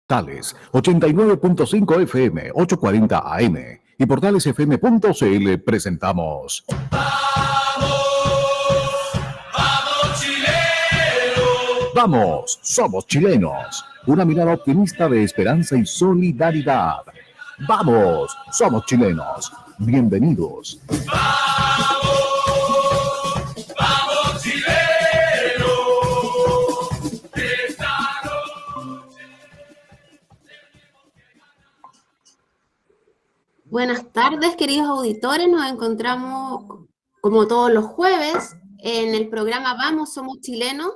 Tales 89.5 FM, 840 AM y portalesfm.cl presentamos. ¡Vamos, chilenos! ¡Vamos, somos chilenos! Una mirada optimista de esperanza y solidaridad. ¡Vamos, somos chilenos! Bienvenidos. ¡Vamos, chilenos! Buenas tardes, queridos auditores. Nos encontramos, como todos los jueves, en el programa Vamos, Somos Chilenos.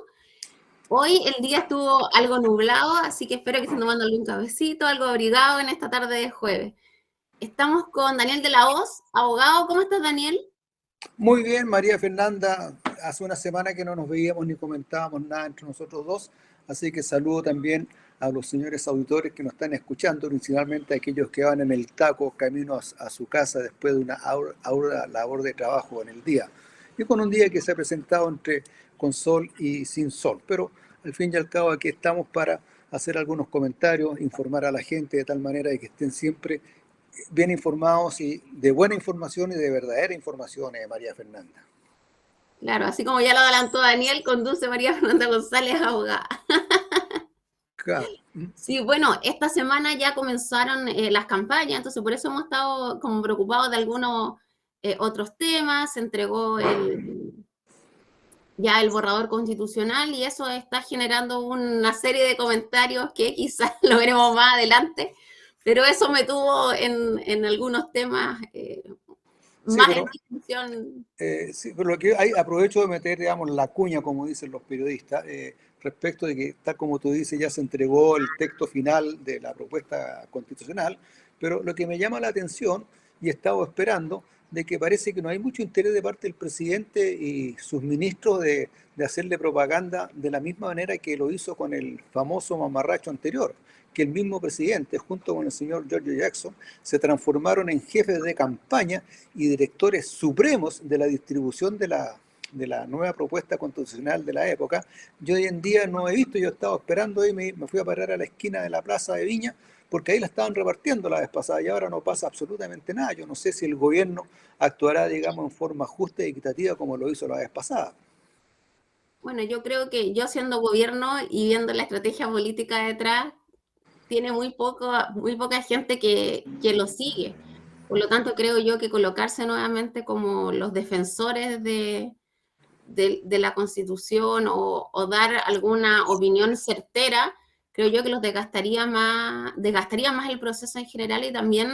Hoy el día estuvo algo nublado, así que espero que estén tomando algún cafecito, algo abrigado en esta tarde de jueves. Estamos con Daniel de la Hoz, abogado. ¿Cómo estás, Daniel? Muy bien, María Fernanda. Hace una semana que no nos veíamos ni comentábamos nada entre nosotros dos, así que saludo también a los señores auditores que nos están escuchando, principalmente a aquellos que van en el taco camino a su casa después de una ardua labor de trabajo en el día. Y con un día que se ha presentado con sol y sin sol. Pero al fin y al cabo aquí estamos para hacer algunos comentarios, informar a la gente de tal manera de que estén siempre bien informados y de buena información y de verdadera información, María Fernanda. Claro, así como ya lo adelantó Daniel, conduce María Fernanda González, abogada. Claro. Sí, bueno, esta semana ya comenzaron las campañas, entonces por eso hemos estado como preocupados de algunos otros temas. Se entregó ya el borrador constitucional y eso está generando una serie de comentarios que quizás lo veremos más adelante, pero eso me tuvo en algunos temas más en discusión. Sí, pero lo que hay, aprovecho de meter, digamos, la cuña, como dicen los periodistas, respecto de que, tal como tú dices, ya se entregó el texto final de la propuesta constitucional, pero lo que me llama la atención, y he estado esperando, de que parece que no hay mucho interés de parte del presidente y sus ministros de hacerle propaganda de la misma manera que lo hizo con el famoso mamarracho anterior, que el mismo presidente, junto con el señor George Jackson, se transformaron en jefes de campaña y directores supremos de la distribución de la nueva propuesta constitucional de la época. Yo hoy en día no he visto, yo he estado esperando y me fui a parar a la esquina de la Plaza de Viña, porque ahí la estaban repartiendo la vez pasada y ahora no pasa absolutamente nada. Yo no sé si el gobierno actuará, digamos, en forma justa y equitativa como lo hizo la vez pasada. Bueno, yo creo que yo siendo gobierno y viendo la estrategia política detrás, tiene muy poca gente que lo sigue. Por lo tanto, creo yo que colocarse nuevamente como los defensores de la Constitución o dar alguna opinión certera, creo yo que los desgastaría más el proceso en general y también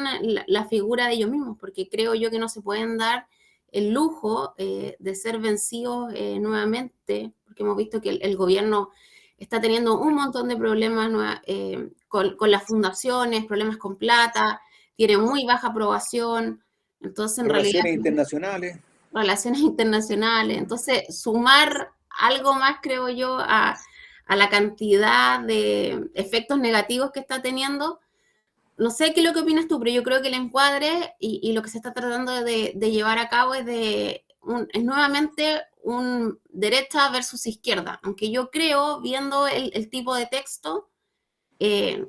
la figura de ellos mismos, porque creo yo que no se pueden dar el lujo de ser vencidos nuevamente, porque hemos visto que el gobierno está teniendo un montón de problemas con las fundaciones, problemas con plata, tiene muy baja aprobación, entonces en realidad... Relaciones internacionales, entonces sumar algo más, creo yo, a la cantidad de efectos negativos que está teniendo. No sé qué es lo que opinas tú, pero yo creo que el encuadre y lo que se está tratando de llevar a cabo es nuevamente un derecha versus izquierda, aunque yo creo, viendo el tipo de texto,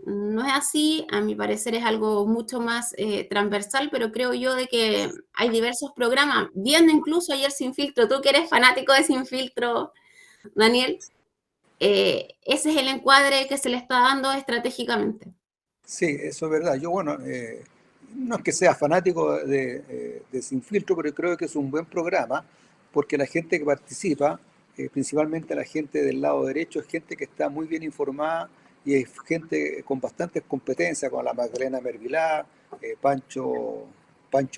no es así, a mi parecer es algo mucho más transversal, pero creo yo de que hay diversos programas, viendo incluso ayer Sin Filtro, tú que eres fanático de Sin Filtro, Daniel, ese es el encuadre que se le está dando estratégicamente. Sí, eso es verdad. Yo, bueno, no es que sea fanático de Sin Filtro, pero creo que es un buen programa, porque la gente que participa, principalmente la gente del lado derecho, es gente que está muy bien informada y es gente con bastantes competencias, como la Magdalena Mervilá, Pancho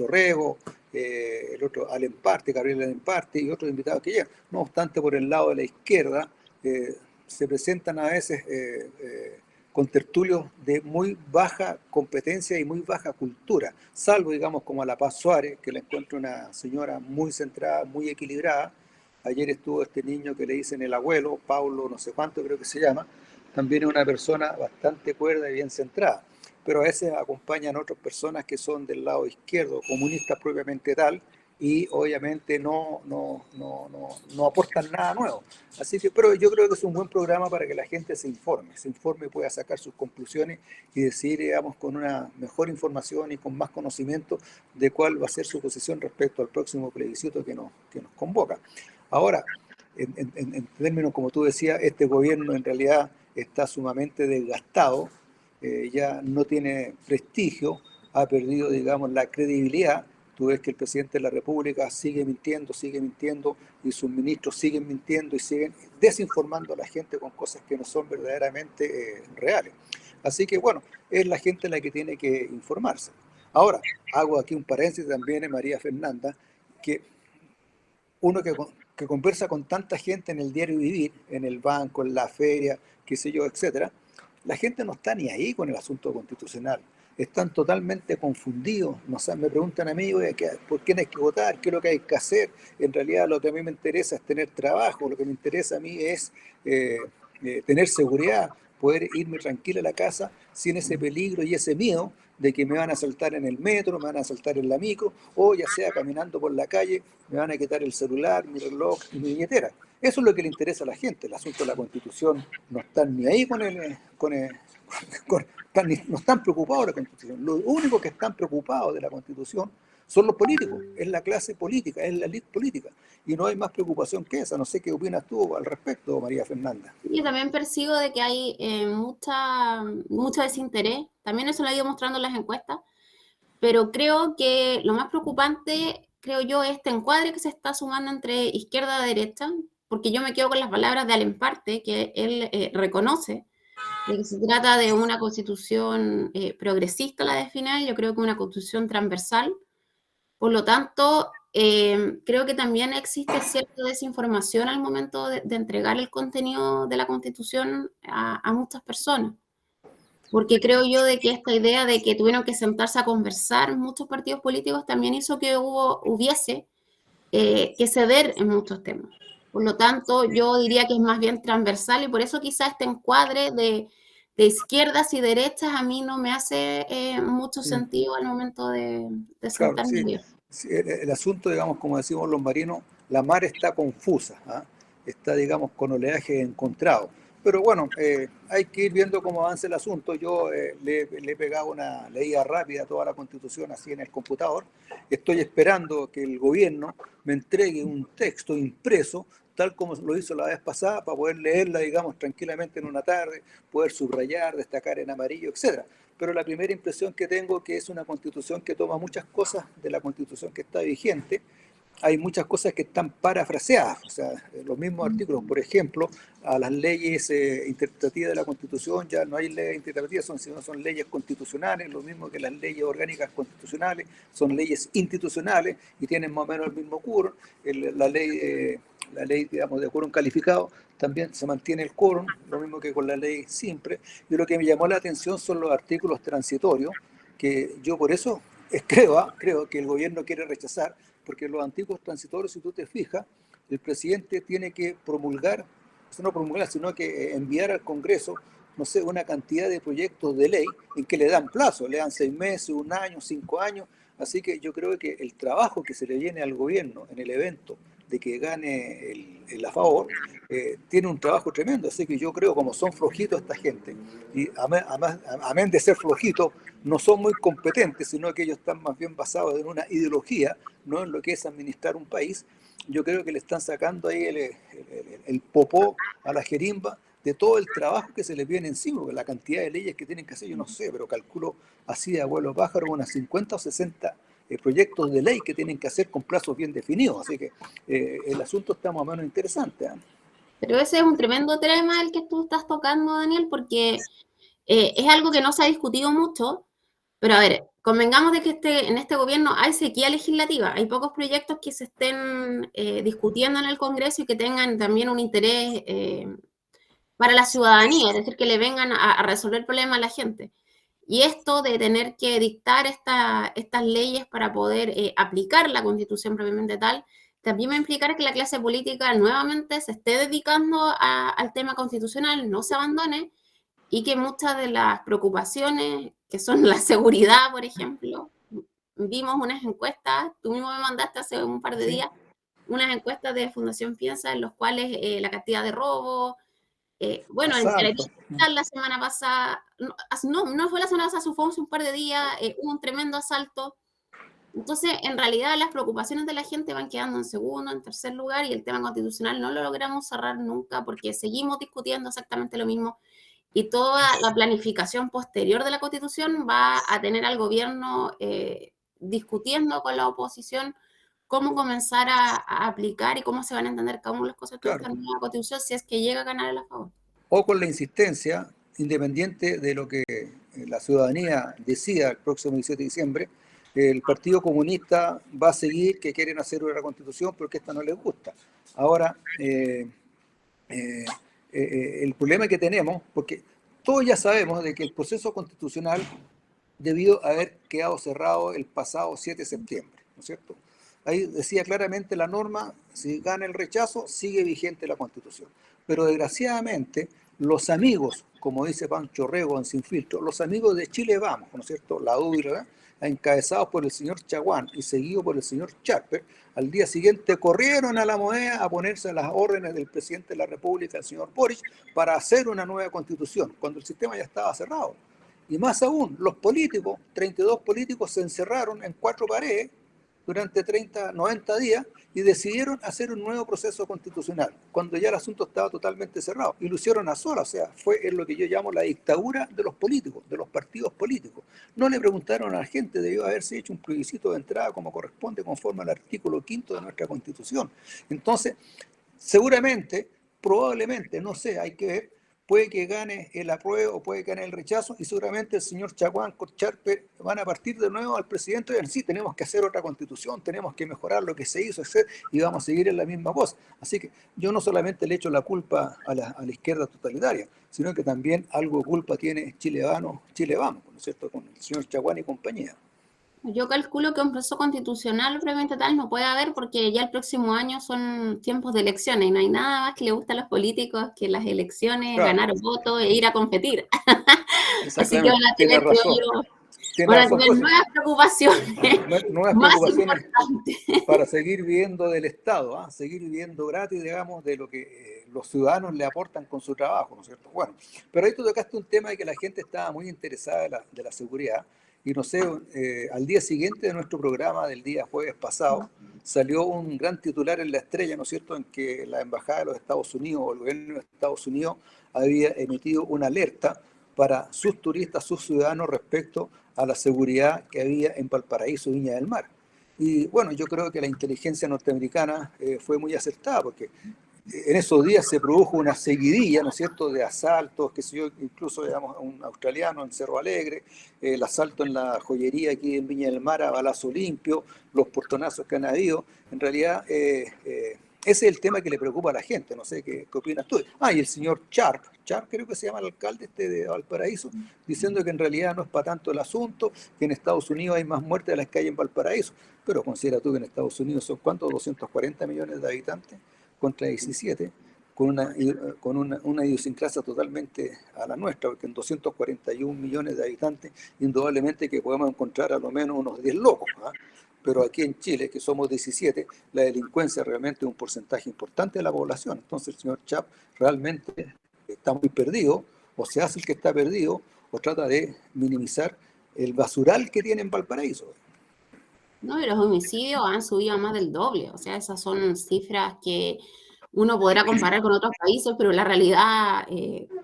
Rego, el otro Gabriel Alemparte y otros invitados que llegan. No obstante, por el lado de la izquierda se presentan a veces con tertulios de muy baja competencia y muy baja cultura, salvo, digamos, como a La Paz Suárez, que la encuentro una señora muy centrada, muy equilibrada. Ayer estuvo este niño que le dicen el abuelo, Paulo no sé cuánto creo que se llama, también es una persona bastante cuerda y bien centrada, pero a veces acompañan otras personas que son del lado izquierdo, comunistas propiamente tal, y obviamente no aportan nada nuevo. Así que, pero yo creo que es un buen programa para que la gente se informe y pueda sacar sus conclusiones y decidir, digamos, con una mejor información y con más conocimiento de cuál va a ser su posición respecto al próximo plebiscito que nos convoca. Ahora, en términos, como tú decías, este gobierno en realidad está sumamente desgastado, ya no tiene prestigio, ha perdido, digamos, la credibilidad. Tú ves que el presidente de la República sigue mintiendo, y sus ministros siguen mintiendo y siguen desinformando a la gente con cosas que no son verdaderamente reales. Así que, bueno, es la gente la que tiene que informarse. Ahora, hago aquí un paréntesis también en María Fernanda, que uno que conversa con tanta gente en el diario vivir, en el banco, en la feria, qué sé yo, etcétera, la gente no está ni ahí con el asunto constitucional. Están totalmente confundidos. No sé, me preguntan a mí, oye, ¿por quién hay que votar? ¿Qué es lo que hay que hacer? En realidad lo que a mí me interesa es tener trabajo, lo que me interesa a mí es tener seguridad, poder irme tranquila a la casa sin ese peligro y ese miedo de que me van a asaltar en el metro, me van a asaltar en la micro, o ya sea caminando por la calle, me van a quitar el celular, mi reloj y mi billetera. Eso es lo que le interesa a la gente. El asunto de la Constitución no están ni ahí no están preocupados de la Constitución. Los únicos que están preocupados de la Constitución son los políticos, es la clase política, es la élite política. Y no hay más preocupación que esa. No sé qué opinas tú al respecto, María Fernanda. Yo también percibo de que hay mucho desinterés, también eso lo ha ido mostrando las encuestas, pero creo que lo más preocupante, creo yo, es este encuadre que se está sumando entre izquierda y derecha, porque yo me quedo con las palabras de Alemparte, que él reconoce que se trata de una constitución progresista, la define, yo creo que una constitución transversal. Por lo tanto, creo que también existe cierta desinformación al momento de entregar el contenido de la Constitución a muchas personas. Porque creo yo de que esta idea de que tuvieron que sentarse a conversar muchos partidos políticos también hizo que hubiese que ceder en muchos temas. Por lo tanto, yo diría que es más bien transversal y por eso quizás este encuadre de izquierdas y derechas a mí no me hace mucho sentido al momento de Claro, sentarme a sí. ver. Sí, el asunto, digamos, como decimos los marinos, la mar está confusa, ¿ah? Está, digamos, con oleaje encontrado. Pero bueno, hay que ir viendo cómo avanza el asunto. Yo le he pegado una leída rápida a toda la Constitución así en el computador. Estoy esperando que el gobierno me entregue un texto impreso, tal como lo hizo la vez pasada, para poder leerla, digamos, tranquilamente en una tarde, poder subrayar, destacar en amarillo, etcétera. Pero la primera impresión que tengo es que es una Constitución que toma muchas cosas de la Constitución que está vigente. Hay muchas cosas que están parafraseadas, o sea, los mismos artículos, por ejemplo, a las leyes interpretativas de la Constitución ya no hay leyes interpretativas, sino son leyes constitucionales, lo mismo que las leyes orgánicas constitucionales, son leyes institucionales y tienen más o menos el mismo quórum. La ley, digamos, de quórum calificado también se mantiene el quórum, lo mismo que con la ley simple. Y lo que me llamó la atención son los artículos transitorios, que yo por eso creo que el gobierno quiere rechazar, porque los antiguos transitorios, si tú te fijas, el presidente tiene que promulgar, no promulgar, sino que enviar al Congreso, no sé, una cantidad de proyectos de ley en que le dan plazo, le dan 6 meses, 1 año, 5 años. Así que yo creo que el trabajo que se le viene al gobierno en el evento de que gane el a favor, tiene un trabajo tremendo. Así que yo creo, como son flojitos esta gente, y amén de ser flojitos, no son muy competentes, sino que ellos están más bien basados en una ideología, no en lo que es administrar un país. Yo creo que le están sacando ahí el popó a la jerimba de todo el trabajo que se les viene encima, porque la cantidad de leyes que tienen que hacer, yo no sé, pero calculo así de abuelo pájaro unas 50 o 60 proyectos de ley que tienen que hacer con plazos bien definidos. Así que el asunto está más o menos interesante, ¿eh? Pero ese es un tremendo tema el que tú estás tocando, Daniel, porque es algo que no se ha discutido mucho, pero a ver, convengamos de que en este gobierno hay sequía legislativa, hay pocos proyectos que se estén discutiendo en el Congreso y que tengan también un interés para la ciudadanía, es decir, que le vengan a resolver problemas a la gente. Y esto de tener que dictar estas leyes para poder aplicar la Constitución propiamente tal, también va a implicar que la clase política nuevamente se esté dedicando al tema constitucional, no se abandone, y que muchas de las preocupaciones, que son la seguridad, por ejemplo, vimos unas encuestas, tú mismo me mandaste hace un par de Sí. días, unas encuestas de Fundación Piensa en los cuales la cantidad de robos, bueno, en Asalto. Televisa la semana pasada, no fue la semana pasada, fue hace un par de días, hubo un tremendo asalto. Entonces, en realidad, las preocupaciones de la gente van quedando en segundo, en tercer lugar, y el tema constitucional no lo logramos cerrar nunca porque seguimos discutiendo exactamente lo mismo. Y toda la planificación posterior de la Constitución va a tener al gobierno discutiendo con la oposición cómo comenzar a aplicar y cómo se van a entender cada una de las cosas de esta Claro. nueva Constitución si es que llega a ganar el a favor. O con la insistencia, independiente de lo que la ciudadanía decida el próximo 17 de diciembre, el Partido Comunista va a seguir que quieren hacer una constitución porque esta no les gusta. Ahora, el problema que tenemos, porque todos ya sabemos de que el proceso constitucional debió haber quedado cerrado el pasado 7 de septiembre, ¿no es cierto? Ahí decía claramente la norma, si gana el rechazo, sigue vigente la Constitución. Pero desgraciadamente, los amigos, como dice Pancho Rego en Sin Filtro, los amigos de Chile Vamos, ¿no es cierto? La UDI, encabezados por el señor Chaguán y seguido por el señor Charper, al día siguiente corrieron a la Moneda a ponerse a las órdenes del presidente de la República, el señor Boric, para hacer una nueva Constitución, cuando el sistema ya estaba cerrado. Y más aún, los políticos, 32 políticos, se encerraron en 4 paredes durante 90 días y decidieron hacer un nuevo proceso constitucional, cuando ya el asunto estaba totalmente cerrado. Y lo hicieron a solas, o sea, fue en lo que yo llamo la dictadura de los políticos, de los partidos políticos. No le preguntaron a la gente, debió haberse hecho un plebiscito de entrada como corresponde, conforme al artículo 5 de nuestra Constitución. Entonces, seguramente, probablemente, no sé, hay que ver, puede que gane el apruebo o puede que gane el rechazo, y seguramente el señor Chaguán con Charper van a partir de nuevo al presidente y decir, sí, tenemos que hacer otra constitución, tenemos que mejorar lo que se hizo, etc., y vamos a seguir en la misma cosa. Así que yo no solamente le echo la culpa a la izquierda totalitaria, sino que también algo de culpa tiene Chile Vamos, ¿no es cierto?, con el señor Chaguán y compañía. Yo calculo que un proceso constitucional previamente tal no puede haber porque ya el próximo año son tiempos de elecciones y no hay nada más que le gusta a los políticos que las elecciones, Claro. ganar votos e ir a competir. Así que Exactamente, van a tiene tener, razón. van a tener nuevas preocupaciones, nuevas más preocupaciones importantes. para seguir viviendo del Estado, seguir viviendo gratis, digamos, de lo que los ciudadanos le aportan con su trabajo, ¿no es cierto? Bueno, pero ahí tú tocaste un tema de que la gente estaba muy interesada de la seguridad, y no sé, al día siguiente de nuestro programa del día jueves pasado, salió un gran titular en La Estrella, ¿no es cierto?, en que la Embajada de los Estados Unidos o el gobierno de Estados Unidos había emitido una alerta para sus turistas, sus ciudadanos, respecto a la seguridad que había en Valparaíso, Viña del Mar. Y bueno, yo creo que la inteligencia norteamericana fue muy acertada, porque en esos días se produjo una seguidilla, ¿no es cierto?, de asaltos, que sé yo, incluso, digamos, un australiano en Cerro Alegre, el asalto en la joyería aquí en Viña del Mar a balazo limpio, los portonazos que han habido. En realidad, ese es el tema que le preocupa a la gente, no sé qué opinas tú. Y el señor Sharp creo que se llama el alcalde de Valparaíso, diciendo que en realidad no es para tanto el asunto, que en Estados Unidos hay más muertes de las que hay en Valparaíso. Pero considera tú que en Estados Unidos son, ¿cuántos? 240 millones de habitantes contra 17, con una idiosincrasia totalmente a la nuestra, porque en 241 millones de habitantes, indudablemente que podemos encontrar a lo menos unos 10 locos, pero aquí en Chile, que somos 17, la delincuencia realmente es un porcentaje importante de la población. Entonces el señor Chap realmente está muy perdido, o se hace el que está perdido, o trata de minimizar el basural que tiene en Valparaíso. No, y los homicidios han subido a más del doble, o sea, esas son cifras que uno podrá comparar con otros países, pero la realidad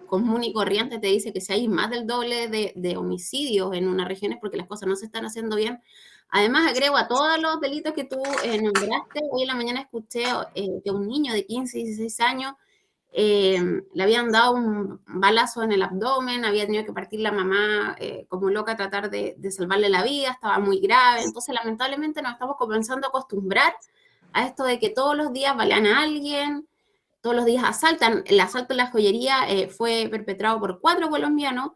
común y corriente te dice que si hay más del doble de homicidios en unas regiones porque las cosas no se están haciendo bien. Además, agrego a todos los delitos que tú nombraste, hoy en la mañana escuché que un niño de 15, 16 años le habían dado un balazo en el abdomen, había tenido que partir la mamá como loca a tratar de salvarle la vida, estaba muy grave. Entonces, lamentablemente, nos estamos comenzando a acostumbrar a esto de que todos los días balean a alguien, todos los días asaltan. El asalto en la joyería fue perpetrado por 4 colombianos,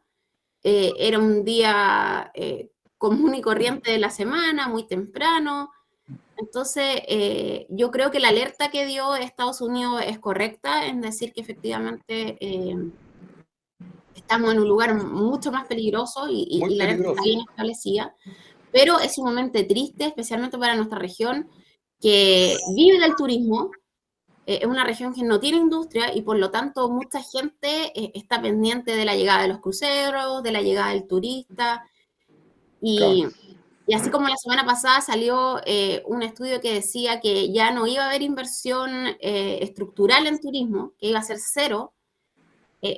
era un día común y corriente de la semana, muy temprano. Entonces, yo creo que la alerta que dio Estados Unidos es correcta en decir que efectivamente estamos en un lugar mucho más peligroso y la alerta está bien establecida. pero es sumamente triste, especialmente para nuestra región, que vive del turismo. Es una región que no tiene industria y por lo tanto mucha gente está pendiente de la llegada de los cruceros, de la llegada del turista. Claro. Y así como la semana pasada salió un estudio que decía que ya no iba a haber inversión estructural en turismo, que iba a ser cero,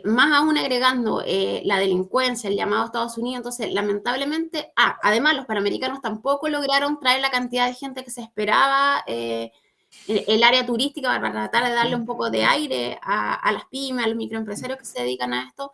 más aún agregando la delincuencia, el llamado a Estados Unidos. Entonces, lamentablemente, además los panamericanos tampoco lograron traer la cantidad de gente que se esperaba el área turística para tratar de darle un poco de aire a las pymes, a los microempresarios que se dedican a esto.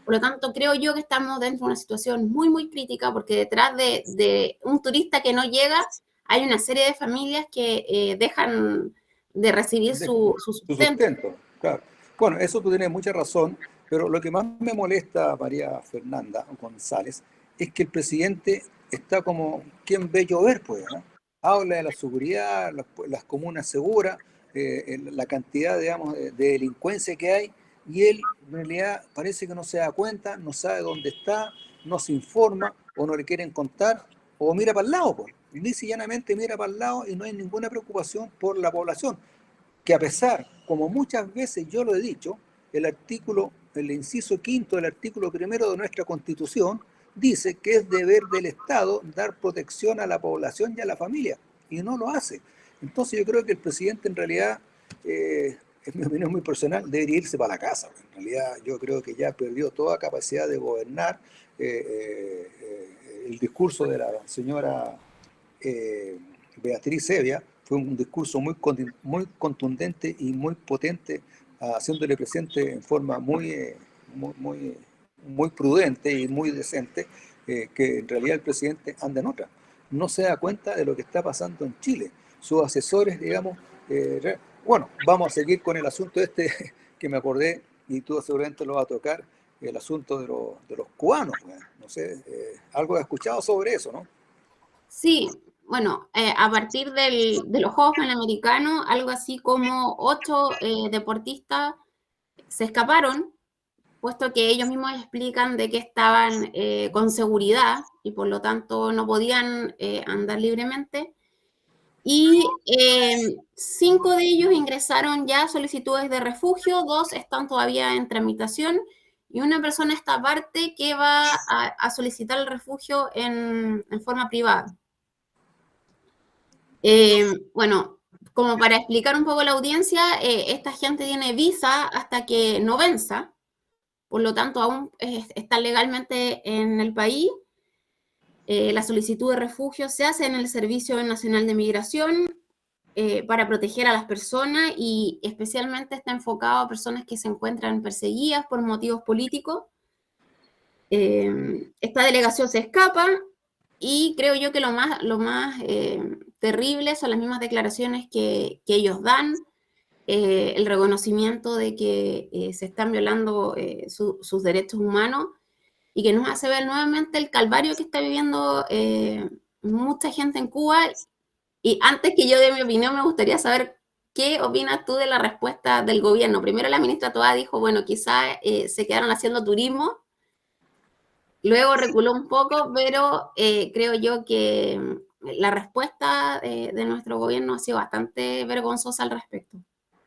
Por lo tanto, creo yo que estamos dentro de una situación muy, muy crítica, porque detrás de un turista que no llega, hay una serie de familias que dejan de recibir su sustento. Claro. Bueno, eso tú tienes mucha razón, pero lo que más me molesta, María Fernanda González, es que el presidente está como quien ve llover, pues, ¿no? Habla de la seguridad, las comunas seguras, la cantidad, digamos, de delincuencia que hay, y él en realidad parece que no se da cuenta, no sabe dónde está, no se informa, o no le quieren contar, o mira para el lado, pues. Lisa y llanamente mira para el lado y no hay ninguna preocupación por la población, que a pesar, como muchas veces yo lo he dicho, el inciso quinto del artículo 1 de nuestra Constitución dice que es deber del Estado dar protección a la población y a la familia, y no lo hace. Entonces yo creo que el presidente en realidad, es mi opinión muy personal, debería irse para la casa. En realidad yo creo que ya perdió toda capacidad de gobernar. El discurso de la señora Beatriz Hevia fue un discurso muy contundente y muy potente, haciéndole presente en forma muy prudente y muy decente, que en realidad el presidente anda en otra. No se da cuenta de lo que está pasando en Chile. Sus asesores, digamos, bueno, vamos a seguir con el asunto que me acordé, y tú seguramente lo vas a tocar, el asunto de los cubanos. No sé, algo has escuchado sobre eso, ¿no? Sí, bueno, a partir de los Juegos Panamericanos, algo así como 8 deportistas se escaparon, puesto que ellos mismos explican de que estaban con seguridad y por lo tanto no podían andar libremente. Y 5 de ellos ingresaron ya solicitudes de refugio, 2 están todavía en tramitación y una persona está aparte que va a solicitar el refugio en forma privada. Bueno, como para explicar un poco a la audiencia, esta gente tiene visa hasta que no venza, por lo tanto aún está legalmente en el país. La solicitud de refugio se hace en el Servicio Nacional de Migración para proteger a las personas y especialmente está enfocado a personas que se encuentran perseguidas por motivos políticos. Esta delegación se escapa y creo yo que lo más terrible son las mismas declaraciones que ellos dan, el reconocimiento de que se están violando sus derechos humanos y que nos hace ver nuevamente el calvario que está viviendo mucha gente en Cuba. Y antes que yo dé mi opinión, me gustaría saber qué opinas tú de la respuesta del gobierno. Primero la ministra Toá dijo, bueno, quizás se quedaron haciendo turismo, luego reculó un poco, pero creo yo que la respuesta de nuestro gobierno ha sido bastante vergonzosa al respecto.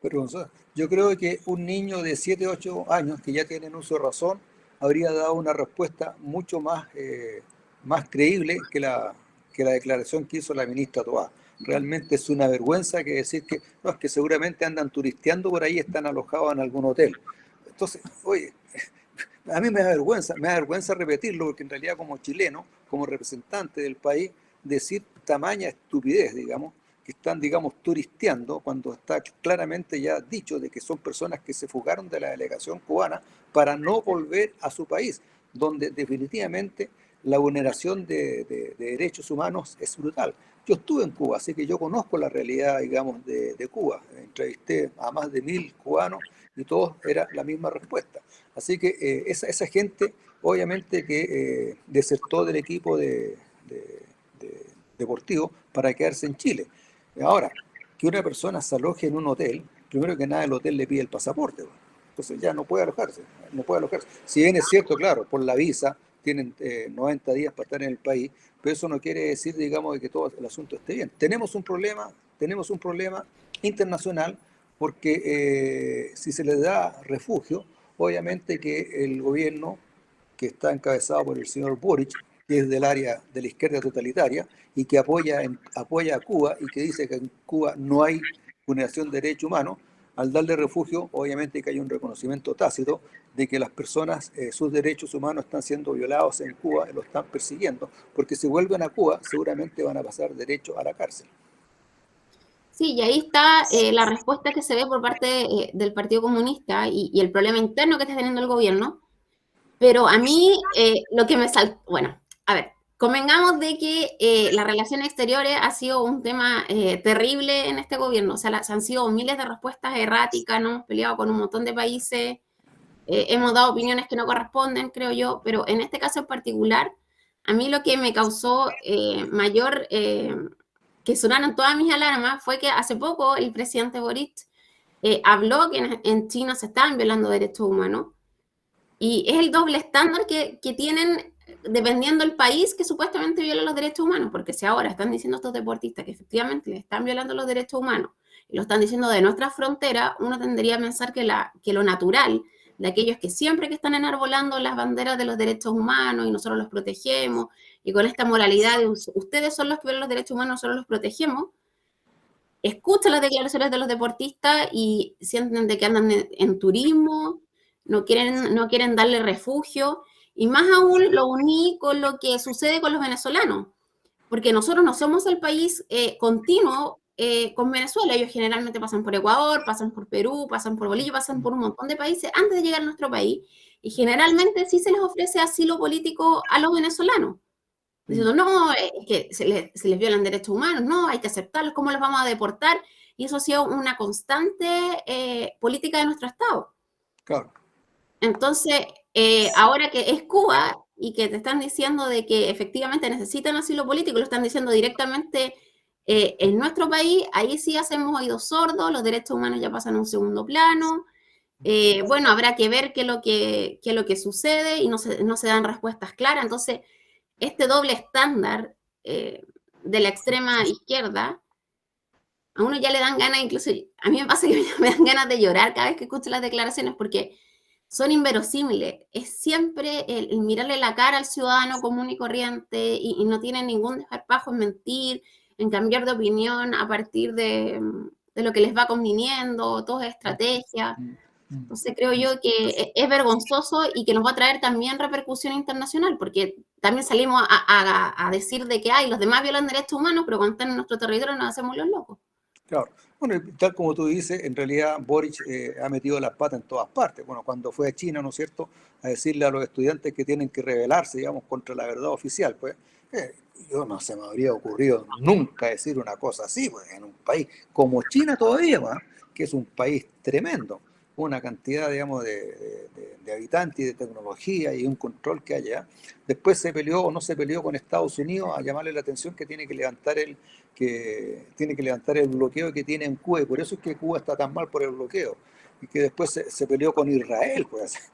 Vergonzosa. Yo creo que un niño de 7, 8 años que ya tiene uso de razón habría dado una respuesta mucho más creíble que la declaración que hizo la ministra Toá. Realmente es una vergüenza que decir que, no, es que seguramente andan turisteando por ahí, están alojados en algún hotel. Entonces, oye, a mí me da vergüenza repetirlo, porque en realidad como chileno, como representante del país, decir tamaña estupidez, digamos, que están, digamos, turisteando, cuando está claramente ya dicho de que son personas que se fugaron de la delegación cubana para no volver a su país, donde definitivamente la vulneración de derechos humanos es brutal. Yo estuve en Cuba, así que yo conozco la realidad, digamos, de Cuba. Entrevisté a más de 1000 cubanos y todos era la misma respuesta. Así que esa gente, obviamente, que desertó del equipo deportivo para quedarse en Chile. Ahora, que una persona se aloje en un hotel, primero que nada el hotel le pide el pasaporte. Entonces ya no puede alojarse. Si bien es cierto, claro, por la visa, tienen 90 días para estar en el país, pero eso no quiere decir, digamos, de que todo el asunto esté bien. Tenemos un problema internacional porque si se les da refugio, obviamente que el gobierno que está encabezado por el señor Boric, que es del área de la izquierda totalitaria y que apoya a Cuba y que dice que en Cuba no hay vulneración de derechos humanos, al darle refugio, obviamente que hay un reconocimiento tácito de que las personas, sus derechos humanos están siendo violados en Cuba y lo están persiguiendo, porque si vuelven a Cuba seguramente van a pasar derecho a la cárcel. Sí, y ahí está la respuesta que se ve por parte del Partido Comunista y el problema interno que está teniendo el gobierno. Pero a mí lo que me salta, bueno, a ver, convengamos de que las relaciones exteriores ha sido un tema terrible en este gobierno. O sea, han sido miles de respuestas erráticas, nos hemos peleado con un montón de países, hemos dado opiniones que no corresponden, creo yo, pero en este caso en particular, a mí lo que me causó mayor, que sonaron todas mis alarmas, fue que hace poco el presidente Boric habló que en China se estaban violando derechos humanos, y es el doble estándar que tienen dependiendo del país que supuestamente viola los derechos humanos, porque si ahora están diciendo estos deportistas que efectivamente le están violando los derechos humanos y lo están diciendo de nuestra frontera, uno tendría a pensar que lo natural de aquellos que siempre que están enarbolando las banderas de los derechos humanos y nosotros los protegemos, y con esta moralidad de ustedes son los que violan los derechos humanos, nosotros los protegemos, escuchan las declaraciones de los deportistas y sienten de que andan en turismo, no quieren darle refugio, y más aún lo uní con lo que sucede con los venezolanos, porque nosotros no somos el país continuo con Venezuela. Ellos generalmente pasan por Ecuador, pasan por Perú, pasan por Bolivia, pasan por un montón de países antes de llegar a nuestro país, y generalmente sí se les ofrece asilo político a los venezolanos, diciendo, no, es que se les violan derechos humanos, no, hay que aceptarlos, ¿cómo los vamos a deportar? Y eso ha sido una constante política de nuestro Estado. Claro. Entonces, ahora que es Cuba y que te están diciendo de que efectivamente necesitan asilo político, lo están diciendo directamente en nuestro país, ahí sí hacemos oídos sordos, los derechos humanos ya pasan a un segundo plano. Bueno, habrá que ver qué es lo que sucede y no se dan respuestas claras. Entonces, este doble estándar de la extrema izquierda, a uno ya le dan ganas, incluso a mí me pasa que me dan ganas de llorar cada vez que escucho las declaraciones, porque son inverosímiles. Es siempre el mirarle la cara al ciudadano común y corriente y no tienen ningún desparpajo en mentir, en cambiar de opinión a partir de lo que les va conviniendo, todo es estrategia. Entonces creo yo que es vergonzoso y que nos va a traer también repercusión internacional, porque también salimos a decir de que los demás violan derechos humanos, pero cuando están en nuestro territorio nos hacemos los locos. Claro. Bueno, tal como tú dices, en realidad Boric ha metido las patas en todas partes. Bueno, cuando fue a China, ¿no es cierto?, a decirle a los estudiantes que tienen que rebelarse, digamos, contra la verdad oficial, pues yo no se me habría ocurrido nunca decir una cosa así, pues en un país como China todavía, pues, que es un país tremendo, una cantidad, digamos, de habitantes y de tecnología y un control que haya. Después se peleó o no se peleó con Estados Unidos a llamarle la atención que tiene que levantar el bloqueo que tiene en Cuba, y por eso es que Cuba está tan mal por el bloqueo, y que después se peleó con Israel, pues,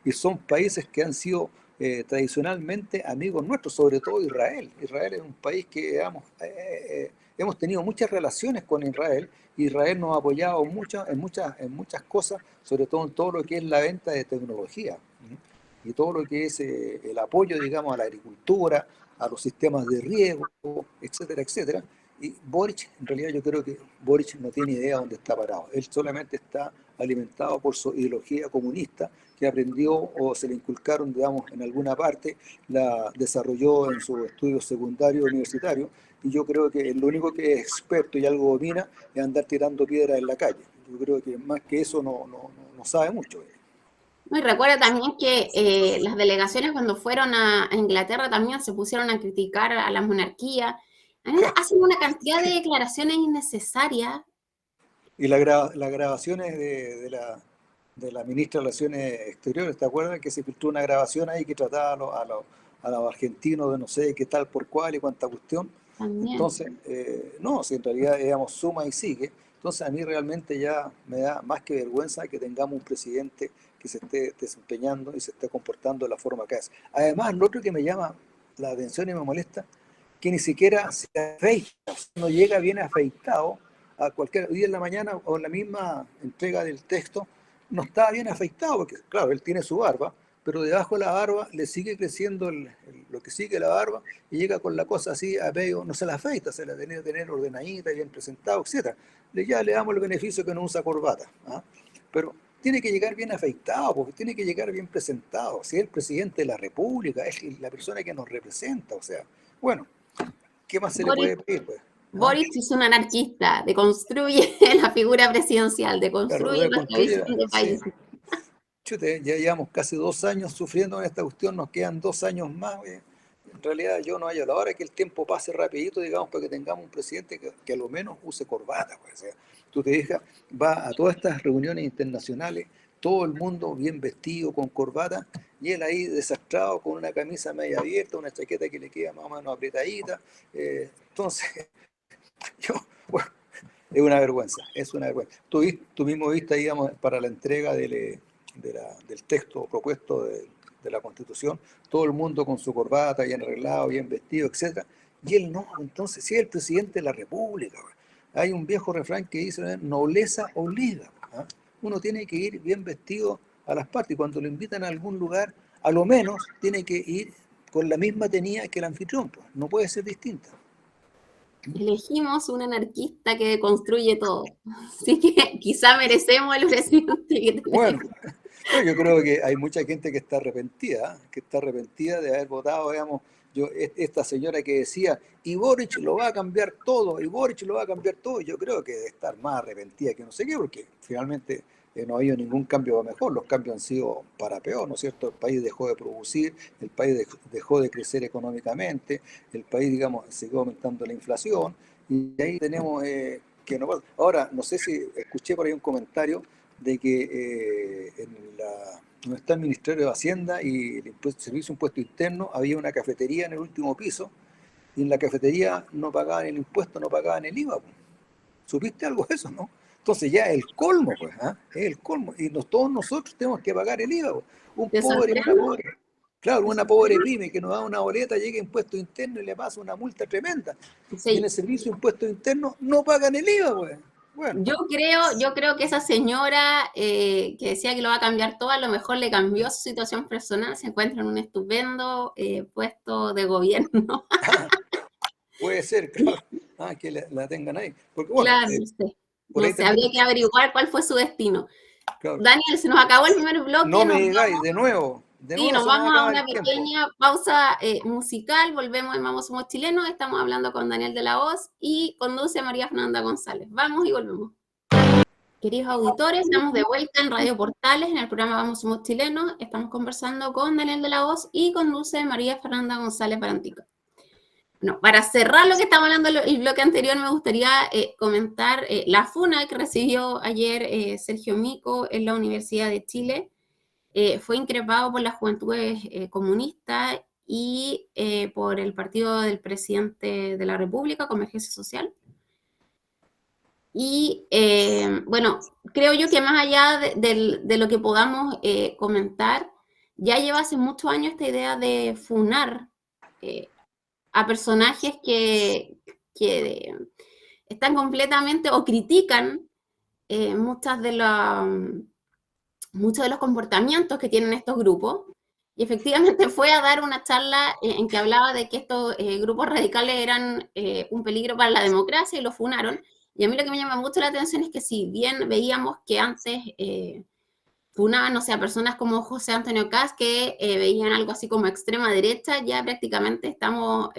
y son países que han sido tradicionalmente amigos nuestros, sobre todo Israel. Israel es un país que hemos tenido muchas relaciones con Israel. Israel nos ha apoyado mucho en muchas cosas, sobre todo en todo lo que es la venta de tecnología y todo lo que es el apoyo, digamos, a la agricultura, a los sistemas de riego, etcétera, etcétera. Y Boric, en realidad yo creo que Boric no tiene idea de dónde está parado. Él solamente está alimentado por su ideología comunista que aprendió o se le inculcaron, digamos, en alguna parte, la desarrolló en sus estudios secundarios universitarios, y yo creo que lo único que es experto y algo domina es andar tirando piedras en la calle. Yo creo que más que eso no sabe mucho. Y recuerda también que las delegaciones cuando fueron a Inglaterra también se pusieron a criticar a la monarquía. Hacen una cantidad de declaraciones innecesarias. Y las grabaciones de la ministra de Relaciones Exteriores, ¿te acuerdas? Que se filtró una grabación ahí que trataba a los argentinos de no sé qué tal por cual y cuánta cuestión. También. Entonces, no, si en realidad, digamos, suma y sigue. Entonces a mí realmente ya me da más que vergüenza que tengamos un presidente que se esté desempeñando y se esté comportando de la forma que hace. Además, lo otro que me llama la atención y me molesta, que ni siquiera se afeita, no llega bien afeitado a cualquier día en la mañana o en la misma entrega del texto, no está bien afeitado, porque claro, él tiene su barba, pero debajo de la barba le sigue creciendo lo que sigue la barba y llega con la cosa así a medio, no se la afeita, se la tiene que tener ordenadita, bien presentado, etc. Ya le damos el beneficio que no usa corbata, ¿ah? Pero tiene que llegar bien afeitado, porque tiene que llegar bien presentado. Si es el presidente de la República, es la persona que nos representa, o sea, bueno, ¿qué más se le puede pedir, pues? ¿Ah? Boric es un anarquista, deconstruye la figura presidencial, Claro, deconstruye nuestra visión de país. sí. Chute, ya llevamos casi 2 años sufriendo en esta cuestión, nos quedan 2 años más. En realidad yo no hallo la hora que el tiempo pase rapidito, digamos, para que tengamos un presidente que a lo menos use corbata. Pues. O sea, tú te dejas, va a todas estas reuniones internacionales, todo el mundo bien vestido, con corbata, y él ahí desastrado, con una camisa media abierta, una chaqueta que le queda más o menos apretadita. Entonces, bueno, es una vergüenza, es una vergüenza. Tú mismo viste, digamos, para la entrega del texto propuesto de la Constitución, todo el mundo con su corbata, bien arreglado, bien vestido, etc. Y él no, entonces, si es el presidente de la República. Hay un viejo refrán que dice, nobleza obliga. ¿Ah? Uno tiene que ir bien vestido a las partes, y cuando lo invitan a algún lugar, a lo menos tiene que ir con la misma tenía que el anfitrión, pues. No puede ser distinta. Elegimos un anarquista que construye todo. Así que quizá merecemos el presidente que tenemos. Bueno, yo creo que hay mucha gente que está arrepentida de haber votado, digamos, esta señora que decía, y Boric lo va a cambiar todo, yo creo que debe estar más arrepentida que no sé qué, porque finalmente no ha habido ningún cambio para mejor, los cambios han sido para peor, ¿no es cierto? El país dejó de producir, el país dejó de crecer económicamente, el país, digamos, siguió aumentando la inflación, y ahí tenemos que no pasa. Ahora, no sé si escuché por ahí un comentario de que donde está el Ministerio de Hacienda y el Servicio de Impuesto Interno, había una cafetería en el último piso, y en la cafetería no pagaban el impuesto, no pagaban el IVA. Pues. ¿Supiste algo de eso, no? Entonces ya es el colmo, pues, ¿ah? Es el colmo. Y todos nosotros tenemos que pagar el IVA. Pues. Una pobre pyme que nos da una boleta, llega a impuesto interno y le pasa una multa tremenda. Sí. Y en el servicio de impuesto interno no pagan el IVA, pues. Bueno. Yo creo que esa señora que decía que lo va a cambiar todo, a lo mejor le cambió su situación personal, se encuentra en un estupendo puesto de gobierno. Puede ser, claro, que la tengan ahí. Porque, bueno, claro, no sé, habría que averiguar cuál fue su destino. Claro. Daniel, se nos acabó el primer bloque. No me digáis, de nuevo. Sí, nos vamos a una pequeña pausa musical, volvemos en Vamos Somos Chilenos, estamos hablando con Daniel de la Hoz y conduce María Fernanda González. Vamos y volvemos. Queridos auditores, estamos de vuelta en Radio Portales, en el programa Vamos Somos Chilenos, estamos conversando con Daniel de la Hoz y conduce María Fernanda González Barantica. Bueno, para cerrar lo que estaba hablando el bloque anterior, me gustaría comentar la funa que recibió ayer Sergio Mico en la Universidad de Chile. Fue increpado por las juventudes comunistas y por el partido del presidente de la República, Convergencia Social. Y bueno, creo yo que más allá de lo que podamos comentar, ya lleva hace muchos años esta idea de funar a personajes que están completamente o critican muchos de los comportamientos que tienen estos grupos, y efectivamente fue a dar una charla en que hablaba de que estos grupos radicales eran un peligro para la democracia y lo funaron, y a mí lo que me llama mucho la atención es que si bien veíamos que antes funaban, no sé, a personas como José Antonio Kast, que veían algo así como extrema derecha, ya prácticamente estamos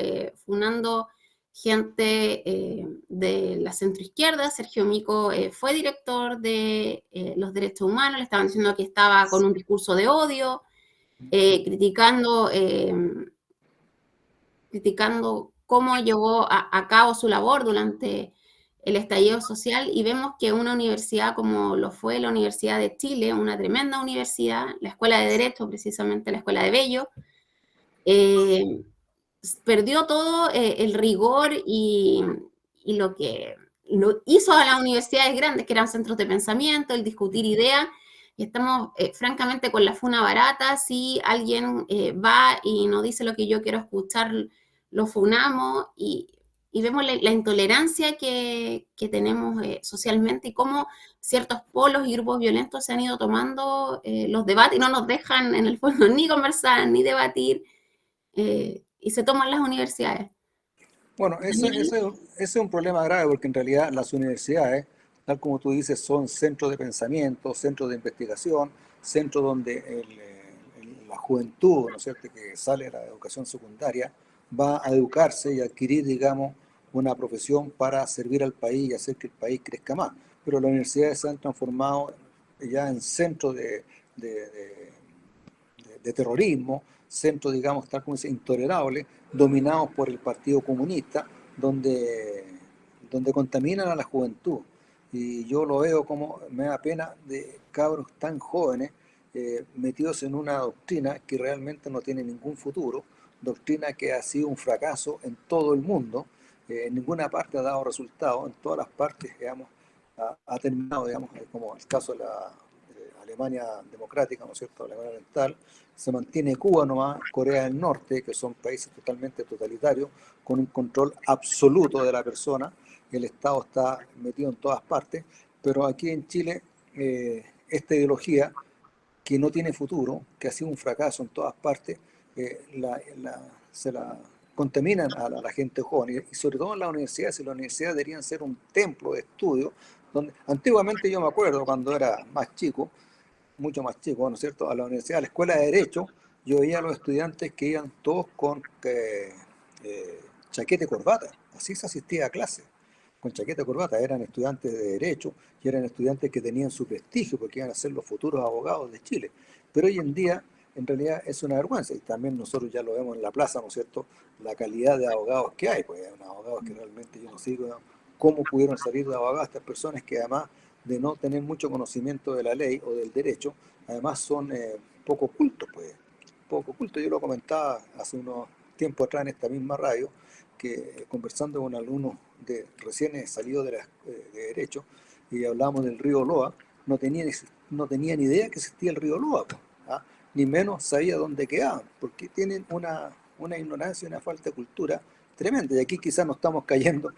funando gente de la centroizquierda. Sergio Mico fue director de los derechos humanos, le estaban diciendo que estaba con un discurso de odio, criticando cómo llevó a cabo su labor durante el estallido social, y vemos que una universidad como lo fue la Universidad de Chile, una tremenda universidad, la Escuela de Derecho, precisamente la Escuela de Bello, perdió todo el rigor y lo hizo a las universidades grandes, que eran centros de pensamiento, el discutir ideas, y estamos francamente con la funa barata. Si alguien va y nos dice lo que yo quiero escuchar, lo funamos, y vemos la intolerancia que tenemos socialmente, y cómo ciertos polos y grupos violentos se han ido tomando los debates y no nos dejan en el fondo ni conversar, ni debatir, y se toman las universidades. Bueno, ese es un problema grave porque en realidad las universidades, tal como tú dices, son centros de pensamiento, centros de investigación, centros donde la juventud, ¿no es cierto?, que sale de la educación secundaria, va a educarse y adquirir, digamos, una profesión para servir al país y hacer que el país crezca más. Pero las universidades se han transformado ya en centros de terrorismo, centros, digamos, tal como dice, intolerables, dominados por el Partido Comunista, donde contaminan a la juventud. Y yo lo veo como, me da pena, de cabros tan jóvenes metidos en una doctrina que realmente no tiene ningún futuro, doctrina que ha sido un fracaso en todo el mundo, en ninguna parte ha dado resultado, en todas las partes, digamos, ha terminado, digamos, como el caso de la Alemania democrática, ¿no es cierto?, Alemania Oriental, se mantiene Cuba nomás, Corea del Norte, que son países totalmente totalitarios, con un control absoluto de la persona, el Estado está metido en todas partes, pero aquí en Chile, esta ideología, que no tiene futuro, que ha sido un fracaso en todas partes, se la contaminan a la gente joven, y sobre todo en las universidades, y las universidades deberían ser un templo de estudio, donde antiguamente yo me acuerdo cuando era más chico, mucho más chico, ¿no es cierto?, a la universidad, a la escuela de Derecho, yo veía a los estudiantes que iban todos con chaqueta y corbata, así se asistía a clase, con chaqueta y corbata, eran estudiantes de Derecho y eran estudiantes que tenían su prestigio porque iban a ser los futuros abogados de Chile. Pero hoy en día, en realidad, es una vergüenza, y también nosotros ya lo vemos en la plaza, ¿no es cierto?, la calidad de abogados que hay, pues hay unos abogados que realmente yo no sé cómo pudieron salir de abogados estas personas que además de no tener mucho conocimiento de la ley o del derecho, además son poco cultos, pues, poco cultos. Yo lo comentaba hace unos tiempos atrás en esta misma radio, que conversando con alumnos recién salidos de Derecho, y hablábamos del río Loa, no tenían idea que existía el río Loa, pues, ¿ah? Ni menos sabía dónde quedaban, porque tienen una ignorancia y una falta de cultura tremenda. Y aquí quizás nos estamos cayendo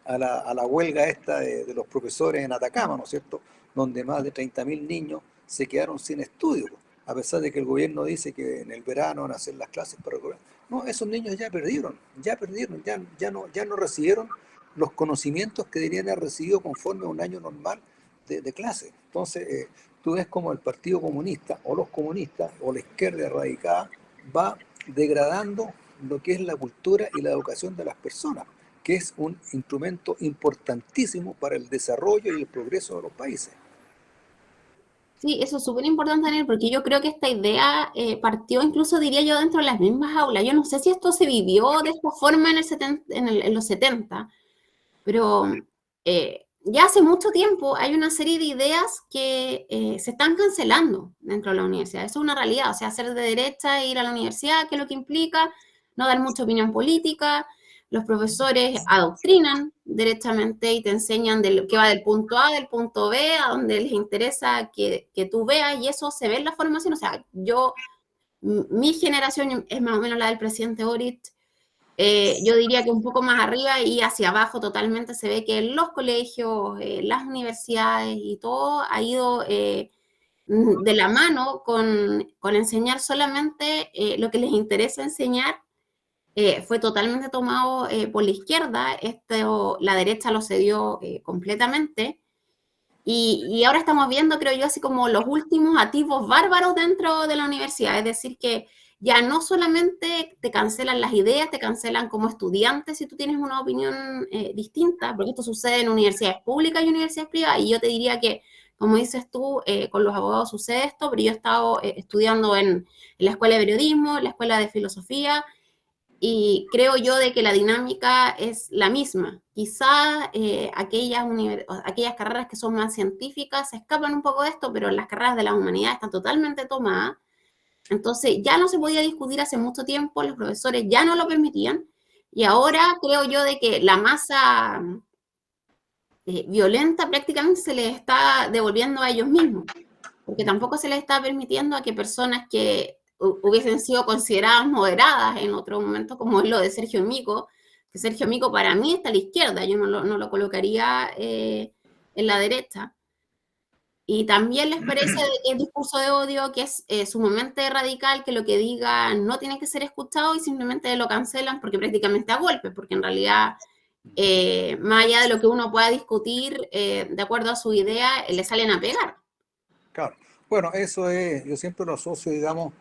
a la huelga esta de los profesores en Atacama, ¿no es cierto?, donde más de 30.000 niños se quedaron sin estudio, a pesar de que el gobierno dice que en el verano van a hacer las clases para el gobierno. No, esos niños ya perdieron, ya no recibieron los conocimientos que deberían haber recibido conforme a un año normal de clase. Entonces, tú ves como el Partido Comunista, o los comunistas, o la izquierda radicada, va degradando lo que es la cultura y la educación de las personas, que es un instrumento importantísimo para el desarrollo y el progreso de los países. Sí, eso es súper importante, Daniel, porque yo creo que esta idea partió incluso, diría yo, dentro de las mismas aulas. Yo no sé si esto se vivió de esta forma en los 70, pero ya hace mucho tiempo hay una serie de ideas que se están cancelando dentro de la universidad. Eso es una realidad, o sea, ser de derecha e ir a la universidad, ¿qué es lo que implica? No dar mucha opinión política. Los profesores adoctrinan derechamente y te enseñan que va del punto A, del punto B, a donde les interesa que tú veas, y eso se ve en la formación. O sea, mi generación es más o menos la del presidente Boric. Yo diría que un poco más arriba y hacia abajo totalmente se ve que los colegios, las universidades y todo ha ido de la mano con enseñar solamente lo que les interesa enseñar. Fue totalmente tomado por la izquierda, la derecha lo cedió completamente, y ahora estamos viendo, creo yo, así como los últimos atisbos bárbaros dentro de la universidad, es decir, que ya no solamente te cancelan las ideas, te cancelan como estudiante si tú tienes una opinión distinta, porque esto sucede en universidades públicas y universidades privadas, y yo te diría que, como dices tú, con los abogados sucede esto, pero yo he estado estudiando en la escuela de periodismo, en la escuela de filosofía, y creo yo de que la dinámica es la misma. Quizá aquellas carreras que son más científicas se escapan un poco de esto, pero las carreras de la humanidad están totalmente tomadas. Entonces ya no se podía discutir hace mucho tiempo, los profesores ya no lo permitían, y ahora creo yo de que la masa violenta prácticamente se les está devolviendo a ellos mismos, porque tampoco se les está permitiendo a que personas que hubiesen sido consideradas moderadas en otro momento, como es lo de Sergio Mico, que Sergio Mico para mí está a la izquierda, yo no lo colocaría en la derecha. Y también les parece que es discurso de odio, que es sumamente radical, que lo que diga no tiene que ser escuchado y simplemente lo cancelan porque prácticamente a golpes, porque en realidad, más allá de lo que uno pueda discutir, de acuerdo a su idea, le salen a pegar. Claro. Bueno, eso es, yo siempre lo asocio, digamos,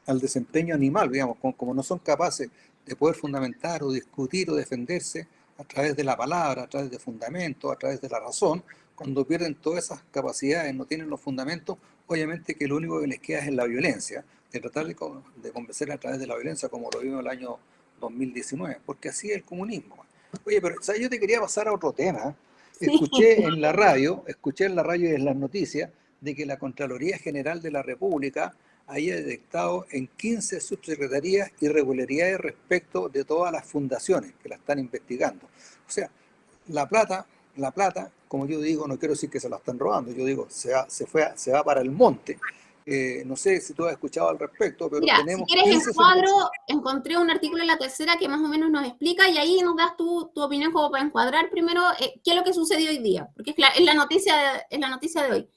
al desempeño animal, digamos, como no son capaces de poder fundamentar o discutir o defenderse a través de la palabra, a través de fundamentos, a través de la razón, cuando pierden todas esas capacidades, no tienen los fundamentos, obviamente que lo único que les queda es la violencia, de tratar de convencer a través de la violencia, como lo vimos el año 2019, porque así es el comunismo. Oye, pero ¿sabes? Yo te quería pasar a otro tema. Escuché en la radio y en las noticias de que la Contraloría General de la República haya detectado en 15 subsecretarías irregularidades respecto de todas las fundaciones que la están investigando. O sea, la plata, como yo digo, no quiero decir que se la están robando, yo digo, se va para el monte. No sé si tú has escuchado al respecto, pero Mira, si tenemos quieres 15 encuadro, encontré un artículo en La Tercera que más o menos nos explica y ahí nos das tu opinión como para encuadrar primero qué es lo que sucedió hoy día, porque es la noticia de hoy.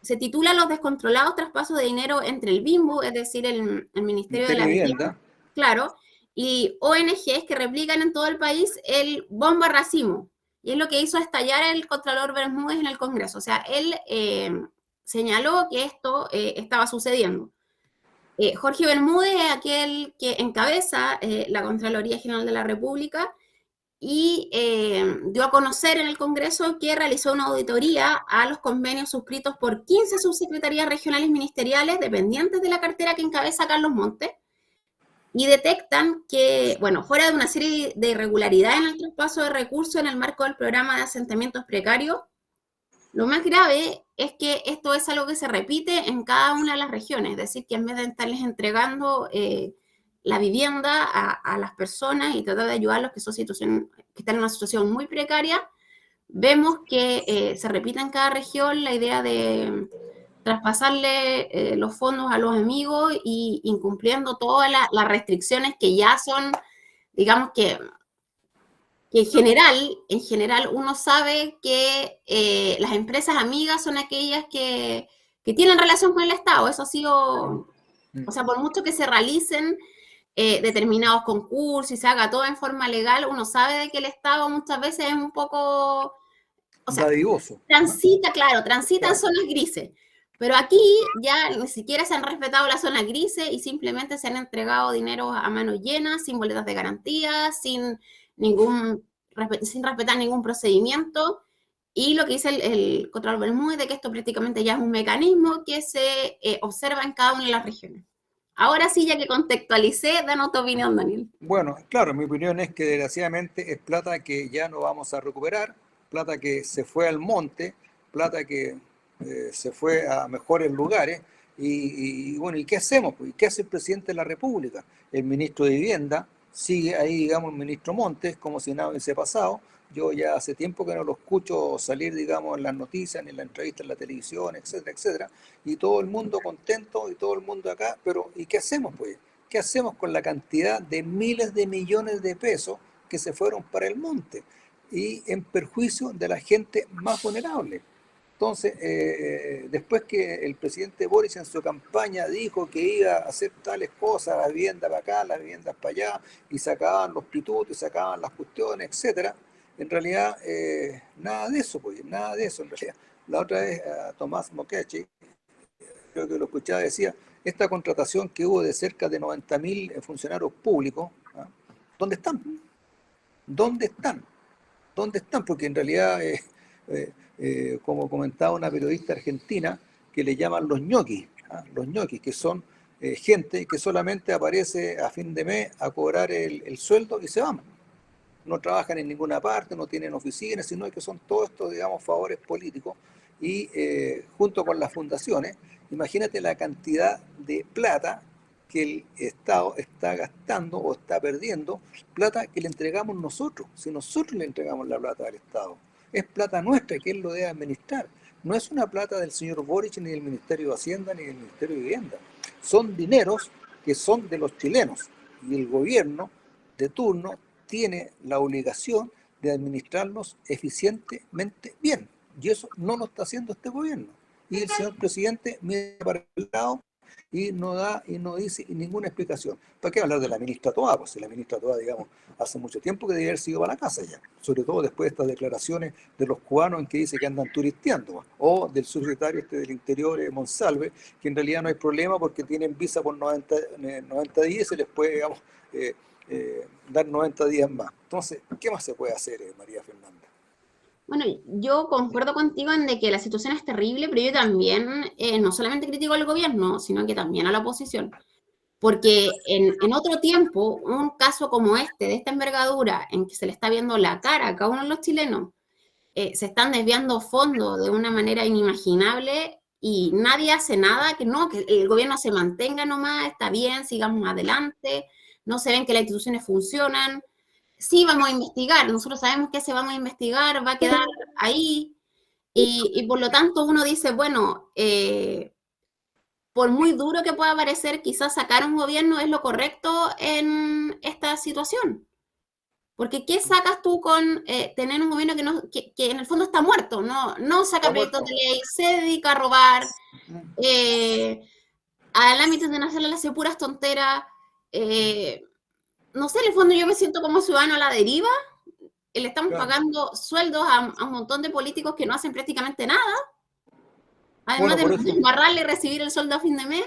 Se titula Los descontrolados traspasos de dinero entre el BIMBU, es decir, el Ministerio de la Vivienda, claro, y ONGs que replican en todo el país el bomba racimo. Y es lo que hizo estallar el Contralor Bermúdez en el Congreso. O sea, él señaló que esto estaba sucediendo. Jorge Bermúdez es aquel que encabeza la Contraloría General de la República y dio a conocer en el Congreso que realizó una auditoría a los convenios suscritos por 15 subsecretarías regionales ministeriales dependientes de la cartera que encabeza Carlos Montes y detectan que, bueno, fuera de una serie de irregularidades en el traspaso de recursos en el marco del programa de asentamientos precarios, lo más grave es que esto es algo que se repite en cada una de las regiones, es decir, que en vez de estarles entregando la vivienda a las personas y tratar de ayudarlos que están en una situación muy precaria, vemos que se repite en cada región la idea de traspasarle los fondos a los amigos y incumpliendo todas las restricciones que ya son, digamos que en general uno sabe que las empresas amigas son aquellas que tienen relación con el Estado. Eso ha sido, o sea, por mucho que se realicen determinados concursos y se haga todo en forma legal, uno sabe de que el Estado muchas veces es un poco, o sea, dadivoso. transita en zonas grises. Pero aquí ya ni siquiera se han respetado las zonas grises y simplemente se han entregado dinero a manos llenas, sin boletas de garantía, sin respetar ningún procedimiento. Y lo que dice el Contralor Bermúdez de que esto prácticamente ya es un mecanismo que se observa en cada una de las regiones. Ahora sí, ya que contextualicé, danos tu opinión, Daniel. Bueno, claro, mi opinión es que desgraciadamente es plata que ya no vamos a recuperar, plata que se fue al monte, plata que se fue a mejores lugares. Y bueno, ¿y qué hacemos? ¿Y qué hace el presidente de la República? El ministro de Vivienda sigue ahí, digamos, el ministro Montes, como si nada hubiese pasado. Yo ya hace tiempo que no lo escucho salir, digamos, en las noticias, ni en la entrevista en la televisión, etcétera, etcétera. Y todo el mundo contento y todo el mundo acá. Pero ¿y qué hacemos, pues? ¿Qué hacemos con la cantidad de miles de millones de pesos que se fueron para el monte y en perjuicio de la gente más vulnerable? Entonces, después que el presidente Boris en su campaña dijo que iba a hacer tales cosas, la vivienda para acá, las viviendas para allá, y sacaban los pitutos, y sacaban las cuestiones, etcétera, en realidad nada de eso, pues, nada de eso en realidad. La otra vez Tomás Mokechi, creo que lo escuchaba, decía, esta contratación que hubo de cerca de 90.000 funcionarios públicos, ¿ah? ¿Dónde están? ¿Dónde están? ¿Dónde están? Porque en realidad... como comentaba una periodista argentina, que le llaman los ñoquis, ¿ah? Los ñoquis, que son gente que solamente aparece a fin de mes a cobrar el sueldo y se van. No trabajan en ninguna parte, no tienen oficinas, sino que son todos estos, digamos, favores políticos. Y junto con las fundaciones, imagínate la cantidad de plata que el Estado está gastando o está perdiendo plata que le entregamos nosotros. Si nosotros le entregamos la plata al Estado, es plata nuestra que él lo debe administrar. No es una plata del señor Boric, ni del Ministerio de Hacienda, ni del Ministerio de Vivienda. Son dineros que son de los chilenos. Y el gobierno de turno tiene la obligación de administrarlos eficientemente bien. Y eso no lo está haciendo este gobierno. Y el señor presidente mira para el lado y no da y no dice ninguna explicación. ¿Para qué hablar de la ministra Toá? Pues si la ministra Toá, digamos, hace mucho tiempo que debería haber sido para la casa ya, sobre todo después de estas declaraciones de los cubanos en que dice que andan turisteando, o del subsecretario del Interior, Monsalve, que en realidad no hay problema porque tienen visa por 90 días y se les puede, digamos, dar 90 días más. Entonces, ¿qué más se puede hacer, María Fernanda? Bueno, yo concuerdo contigo en de que la situación es terrible, pero yo también no solamente critico al gobierno, sino que también a la oposición. Porque en otro tiempo, un caso como este, de esta envergadura, en que se le está viendo la cara a cada uno de los chilenos, se están desviando fondos de una manera inimaginable y nadie hace nada, que no, que el gobierno se mantenga nomás, está bien, sigamos adelante, no se ven que las instituciones funcionan. Sí, vamos a investigar, nosotros sabemos que se vamos a investigar, va a quedar ahí, y por lo tanto uno dice, bueno, por muy duro que pueda parecer, quizás sacar un gobierno es lo correcto en esta situación. Porque ¿qué sacas tú con tener un gobierno que en el fondo está muerto? No saca proyectos de ley, se dedica a robar, al ámbito internacional hace puras tonteras. No sé, en el fondo yo me siento como ciudadano a la deriva. Le estamos pagando sueldos a un montón de políticos que no hacen prácticamente nada. Además de embarrarle y recibir el sueldo a fin de mes.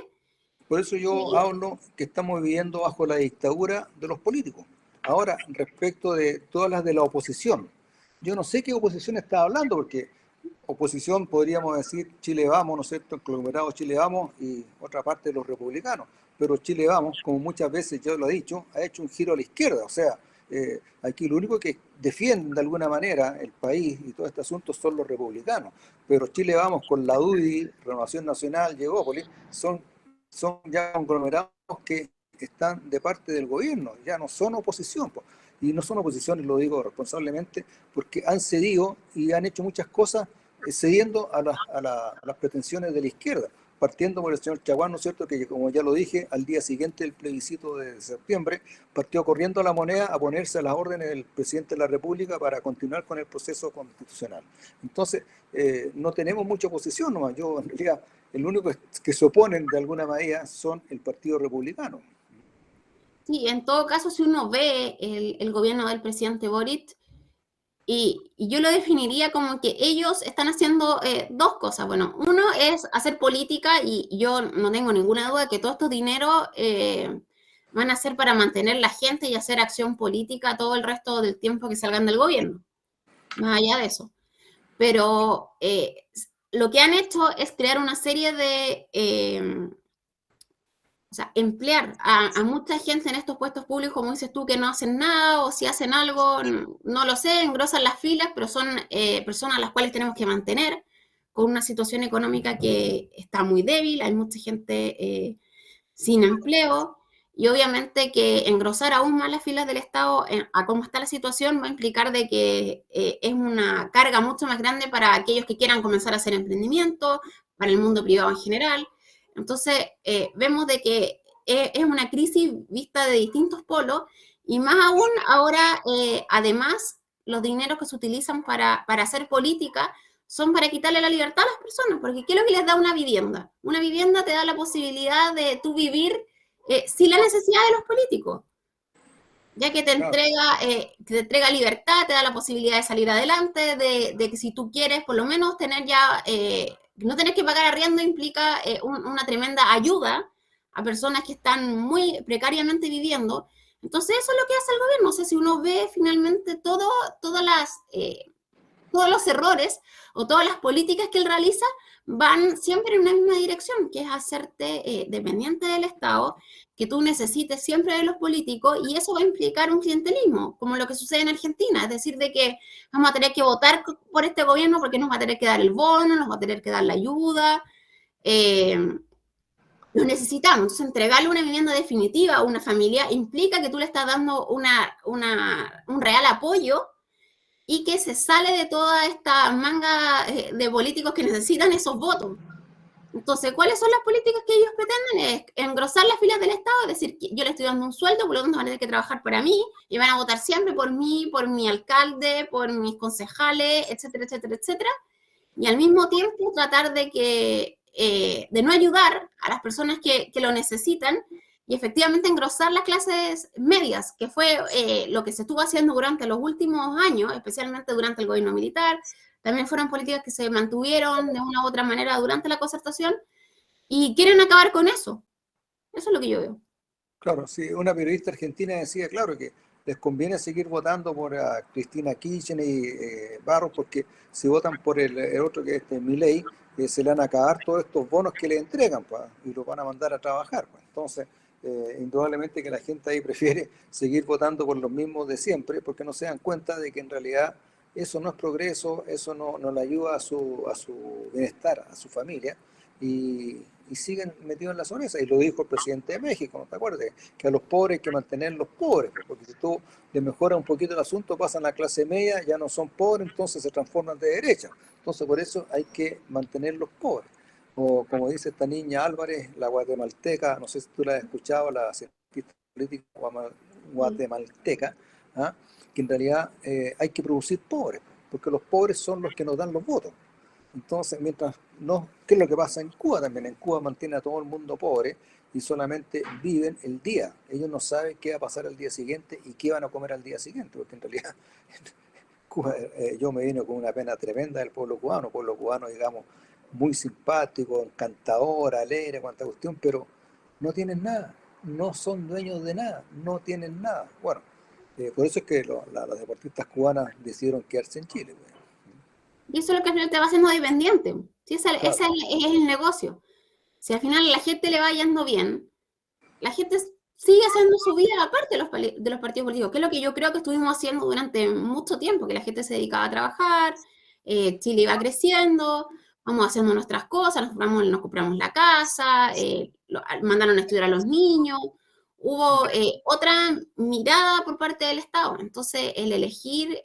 Por eso yo hablo que estamos viviendo bajo la dictadura de los políticos. Ahora, respecto de todas las de la oposición, yo no sé qué oposición está hablando, porque oposición podríamos decir Chile Vamos, ¿no es cierto?, el conglomerado Chile Vamos y otra parte de los republicanos, pero Chile Vamos, como muchas veces yo lo he dicho, ha hecho un giro a la izquierda, o sea, aquí lo único que defiende de alguna manera el país y todo este asunto son los republicanos, pero Chile Vamos con la UDI, Renovación Nacional, Llegópolis, son ya conglomerados que están de parte del gobierno, ya no son oposición, y no son oposición, y lo digo responsablemente, porque han cedido y han hecho muchas cosas cediendo a las pretensiones de la izquierda, partiendo por el señor Chaguán, ¿no es cierto?, que como ya lo dije, al día siguiente del plebiscito de septiembre, partió corriendo a la moneda a ponerse a las órdenes del presidente de la República para continuar con el proceso constitucional. Entonces, no tenemos mucha oposición nomás, yo en realidad, el único que se oponen de alguna manera son el Partido Republicano. Sí, en todo caso, si uno ve el gobierno del presidente Boric, y yo lo definiría como que ellos están haciendo dos cosas. Bueno, uno es hacer política, y yo no tengo ninguna duda que todos estos dineros van a ser para mantener la gente y hacer acción política todo el resto del tiempo que salgan del gobierno, más allá de eso. Pero lo que han hecho es crear una serie de... o sea, emplear a mucha gente en estos puestos públicos, como dices tú, que no hacen nada, o si hacen algo, no lo sé, engrosan las filas, pero son personas a las cuales tenemos que mantener, con una situación económica que está muy débil, hay mucha gente sin empleo, y obviamente que engrosar aún más las filas del Estado a cómo está la situación va a implicar de que es una carga mucho más grande para aquellos que quieran comenzar a hacer emprendimiento, para el mundo privado en general. Entonces, vemos de que es una crisis vista de distintos polos, y más aún ahora, además, los dineros que se utilizan para hacer política son para quitarle la libertad a las personas, porque ¿qué es lo que les da una vivienda? Una vivienda te da la posibilidad de tú vivir sin la necesidad de los políticos, ya que te entrega libertad, te da la posibilidad de salir adelante, de que si tú quieres, por lo menos tener ya... no tener que pagar arriendo implica una tremenda ayuda a personas que están muy precariamente viviendo. Entonces eso es lo que hace el gobierno. O sea, si uno ve finalmente todos los errores o todas las políticas que él realiza van siempre en una misma dirección, que es hacerte dependiente del Estado, que tú necesites siempre de los políticos, y eso va a implicar un clientelismo, como lo que sucede en Argentina, es decir, de que vamos a tener que votar por este gobierno porque nos va a tener que dar el bono, nos va a tener que dar la ayuda, lo necesitamos. Entonces, entregarle una vivienda definitiva a una familia implica que tú le estás dando un real apoyo y que se sale de toda esta manga de políticos que necesitan esos votos. Entonces, ¿cuáles son las políticas que ellos pretenden? Es engrosar las filas del Estado, es decir, que yo le estoy dando un sueldo, por lo tanto van a tener que trabajar para mí y van a votar siempre por mí, por mi alcalde, por mis concejales, etcétera, etcétera, etcétera. Y al mismo tiempo tratar de no ayudar a las personas que lo necesitan y efectivamente engrosar las clases medias, que fue lo que se estuvo haciendo durante los últimos años, especialmente durante el gobierno militar. También fueron políticas que se mantuvieron de una u otra manera durante la concertación y quieren acabar con eso. Eso es lo que yo veo. Claro, sí, una periodista argentina decía, claro, que les conviene seguir votando por Cristina Kirchner y Barros, porque si votan por el otro que es Milei, se le van a acabar todos estos bonos que le entregan, pues, y los van a mandar a trabajar. Pues. Entonces, indudablemente que la gente ahí prefiere seguir votando por los mismos de siempre, porque no se dan cuenta de que en realidad eso no es progreso, eso no le ayuda a su bienestar, a su familia, y siguen metidos en la sonrisa. Y lo dijo el presidente de México, ¿no te acuerdas? Que a los pobres hay que mantenerlos pobres, porque si tú le mejoras un poquito el asunto, pasan a la clase media, ya no son pobres, entonces se transforman de derecha. Entonces por eso hay que mantenerlos pobres. O como dice esta niña Álvarez, la guatemalteca, no sé si tú la has escuchado, la cientista política guatemalteca, ¿ah? Que en realidad hay que producir pobres, porque los pobres son los que nos dan los votos. Entonces, mientras no, ¿qué es lo que pasa en Cuba también? En Cuba mantiene a todo el mundo pobre y solamente viven el día. Ellos no saben qué va a pasar al día siguiente y qué van a comer al día siguiente, porque en realidad Cuba, yo me vine con una pena tremenda del pueblo cubano, digamos, muy simpático, encantador, alegre, cuanta cuestión, pero no tienen nada, no son dueños de nada, no tienen nada. Bueno, por eso es que las deportistas cubanas decidieron quedarse en Chile. Pues. Y eso es lo que al final te va haciendo dependiente. ¿Sí? Claro. Ese es el negocio. Si al final la gente le va yendo bien, la gente sigue haciendo su vida aparte de los partidos políticos, que es lo que yo creo que estuvimos haciendo durante mucho tiempo, que la gente se dedicaba a trabajar, Chile iba creciendo, vamos haciendo nuestras cosas, nos compramos la casa, mandaron a estudiar a los niños, hubo otra mirada por parte del Estado. Entonces, el elegir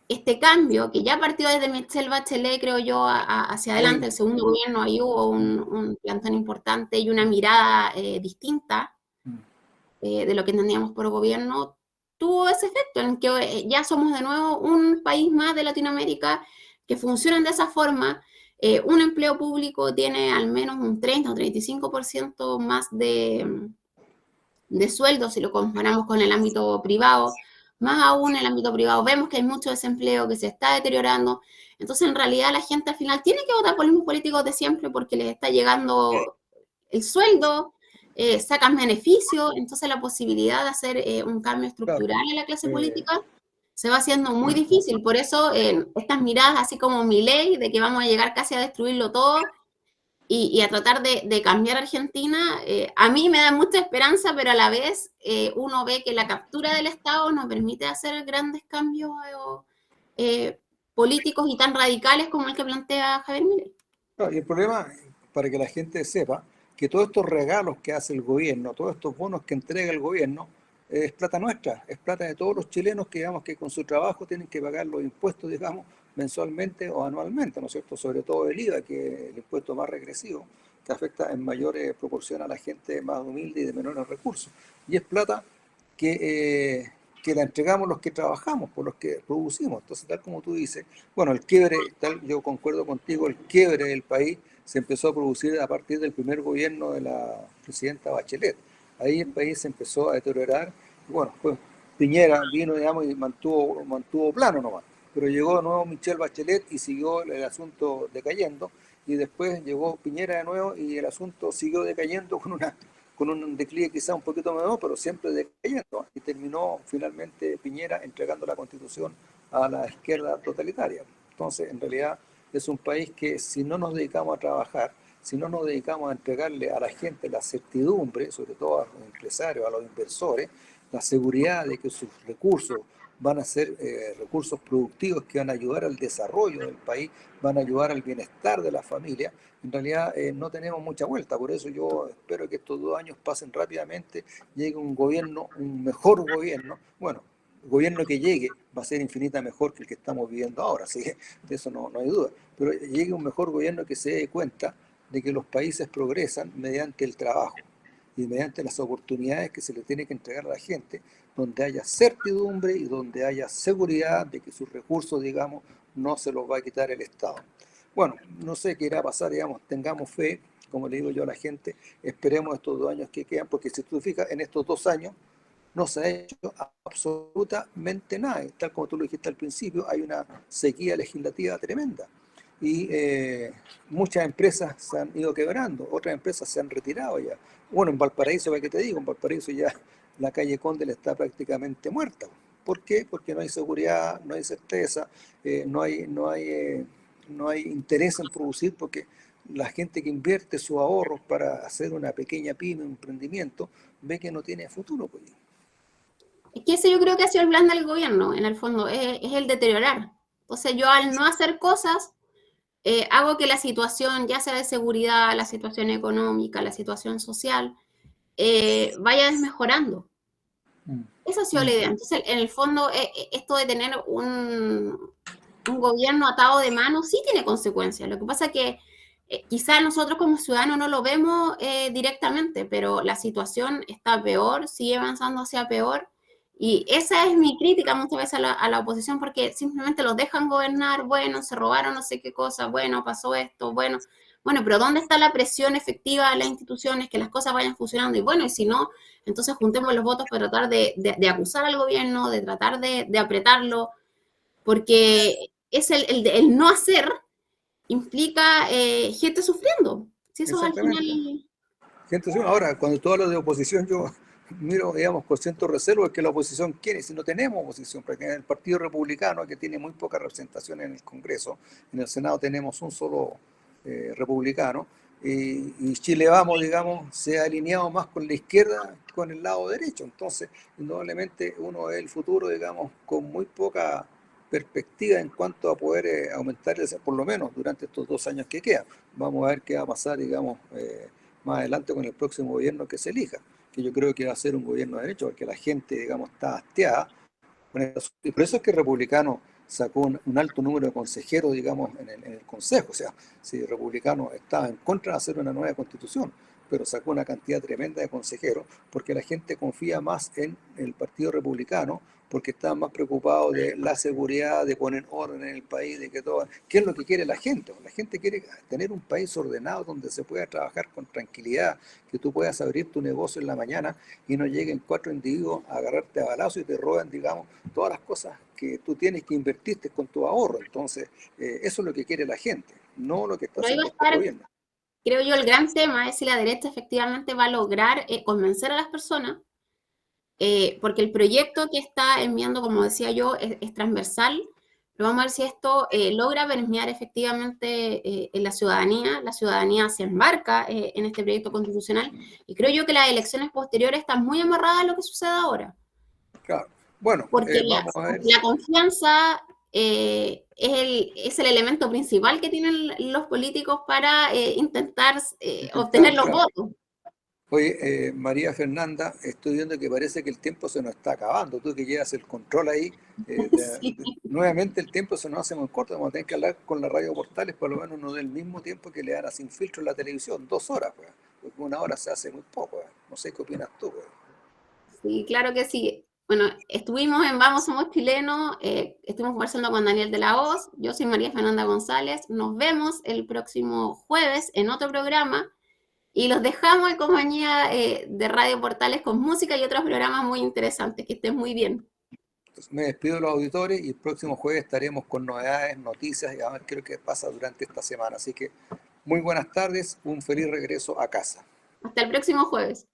este cambio, que ya partió desde Michelle Bachelet, creo yo, hacia adelante, el segundo gobierno, ahí hubo un plantón importante y una mirada distinta de lo que entendíamos por gobierno, tuvo ese efecto en que ya somos de nuevo un país más de Latinoamérica que funcionan de esa forma. Un empleo público tiene al menos un 30 o 35% más de sueldo si lo comparamos con el ámbito privado. Más aún en el ámbito privado vemos que hay mucho desempleo, que se está deteriorando. Entonces, en realidad, la gente al final tiene que votar por los mismos políticos de siempre porque les está llegando el sueldo, sacan beneficios. Entonces, la posibilidad de hacer un cambio estructural en la clase política se va haciendo muy difícil. Por eso, estas miradas así como Milei, de que vamos a llegar casi a destruirlo todo, y a tratar de cambiar Argentina, a mí me da mucha esperanza, pero a la vez uno ve que la captura del Estado no permite hacer grandes cambios políticos y tan radicales como el que plantea Javier Milei. Claro, y el problema, para que la gente sepa, que todos estos regalos que hace el gobierno, todos estos bonos que entrega el gobierno, es plata nuestra, es plata de todos los chilenos que, digamos, que con su trabajo tienen que pagar los impuestos, digamos, mensualmente o anualmente, ¿no es cierto? Sobre todo el IVA, que es el impuesto más regresivo, que afecta en mayor proporción a la gente más humilde y de menores recursos. Y es plata que la entregamos los que trabajamos, por los que producimos. Entonces, tal como tú dices, bueno, el quiebre, yo concuerdo contigo, el quiebre del país se empezó a producir a partir del primer gobierno de la presidenta Bachelet. Ahí el país se empezó a deteriorar. Bueno, pues Piñera vino, digamos, y mantuvo plano nomás. Pero llegó de nuevo Michelle Bachelet y siguió el asunto decayendo. Y después llegó Piñera de nuevo y el asunto siguió decayendo con un declive quizá un poquito menor, pero siempre decayendo. Y terminó finalmente Piñera entregando la Constitución a la izquierda totalitaria. Entonces, en realidad, es un país que si no nos dedicamos a trabajar, si no nos dedicamos a entregarle a la gente la certidumbre, sobre todo a los empresarios, a los inversores, la seguridad de que sus recursos van a ser recursos productivos que van a ayudar al desarrollo del país, van a ayudar al bienestar de la familia. En realidad no tenemos mucha vuelta, por eso yo espero que estos 2 años pasen rápidamente, llegue un gobierno, un mejor gobierno. Bueno, el gobierno que llegue va a ser infinitamente mejor que el que estamos viviendo ahora, así que de eso no hay duda, pero llegue un mejor gobierno que se dé cuenta de que los países progresan mediante el trabajo y mediante las oportunidades que se le tiene que entregar a la gente, donde haya certidumbre y donde haya seguridad de que sus recursos, digamos, no se los va a quitar el Estado. Bueno, no sé qué irá a pasar, digamos, tengamos fe, como le digo yo a la gente, esperemos estos 2 años que quedan, porque si tú fijas, en estos 2 años no se ha hecho absolutamente nada. Tal como tú lo dijiste al principio, hay una sequía legislativa tremenda. Y muchas empresas se han ido quebrando, otras empresas se han retirado ya. Bueno, en Valparaíso, ¿para qué te digo? En Valparaíso ya la calle Condel está prácticamente muerta. ¿Por qué? Porque no hay seguridad, no hay certeza, no hay interés en producir, porque la gente que invierte sus ahorros para hacer una pequeña pyme, un emprendimiento, ve que no tiene futuro. Pues. Es que ese yo creo que ha sido el plan del gobierno, en el fondo, es el deteriorar. Entonces yo al no hacer cosas, hago que la situación, ya sea de seguridad, la situación económica, la situación social, vaya desmejorando. Esa ha sido la idea. Entonces, en el fondo, esto de tener un gobierno atado de manos sí tiene consecuencias. Lo que pasa es que quizás nosotros como ciudadanos no lo vemos directamente, pero la situación está peor, sigue avanzando hacia peor. Y esa es mi crítica muchas veces a la oposición, porque simplemente los dejan gobernar, bueno, se robaron no sé qué cosa, bueno, pasó esto, bueno, pero ¿dónde está la presión efectiva de las instituciones, que las cosas vayan funcionando? Y bueno, y si no, entonces juntemos los votos para tratar de acusar al gobierno, de tratar de apretarlo, porque es el no hacer implica gente sufriendo. Si eso al final... Gente, ahora, cuando tú hablas de oposición, yo miro, digamos, con cierto recelo es que la oposición quiere, si no tenemos oposición, porque en el Partido Republicano, que tiene muy poca representación en el Congreso, en el Senado tenemos un solo republicano, y Chile Vamos, digamos, se ha alineado más con la izquierda que con el lado derecho. Entonces, indudablemente uno ve el futuro, digamos, con muy poca perspectiva en cuanto a poder aumentar, por lo menos durante estos 2 años que quedan. Vamos a ver qué va a pasar, digamos, más adelante con el próximo gobierno que se elija, que yo creo que va a ser un gobierno de derecho, porque la gente, digamos, está hastiada con esto. Y por eso es que el republicano sacó un alto número de consejeros, digamos, en el Consejo. O sea, si el republicano estaba en contra de hacer una nueva constitución, pero sacó una cantidad tremenda de consejeros, porque la gente confía más en el Partido Republicano, porque están más preocupados de la seguridad, de poner orden en el país, de que todo... ¿Qué es lo que quiere la gente? La gente quiere tener un país ordenado donde se pueda trabajar con tranquilidad, que tú puedas abrir tu negocio en la mañana y no lleguen 4 individuos a agarrarte a balazo y te roben, digamos, todas las cosas que tú tienes que invertirte con tu ahorro. Entonces, eso es lo que quiere la gente, no lo que está Pero ahí va haciendo a este estar, gobierno. creo yo, el gran tema es si la derecha efectivamente va a lograr convencer a las personas, porque el proyecto que está enviando, como decía yo, es transversal, pero vamos a ver si esto logra permear efectivamente en la ciudadanía se embarca en este proyecto constitucional, y creo yo que las elecciones posteriores están muy amarradas a lo que sucede ahora. Claro. Bueno, Porque vamos a ver. la confianza es el elemento principal que tienen los políticos para intentar obtener los Claro. votos. Oye, María Fernanda, estoy viendo que parece que el tiempo se nos está acabando. Tú que llevas el control ahí, Sí. nuevamente el tiempo se nos hace muy corto. Vamos a tener que hablar con la radio Portales, por lo menos no del mismo tiempo que le dan a Sin Filtro en la televisión, 2 horas, pues, porque 1 hora se hace muy poco. No sé qué opinas tú. Pues. Sí, claro que sí. Bueno, estuvimos en Vamos Somos Chilenos, estuvimos conversando con Daniel de la Hoz, yo soy María Fernanda González, nos vemos el próximo jueves en otro programa y los dejamos en compañía de Radio Portales con música y otros programas muy interesantes. Que estén muy bien. Entonces, me despido de los auditores y el próximo jueves estaremos con novedades, noticias y a ver qué es lo que pasa durante esta semana. Así que muy buenas tardes, un feliz regreso a casa. Hasta el próximo jueves.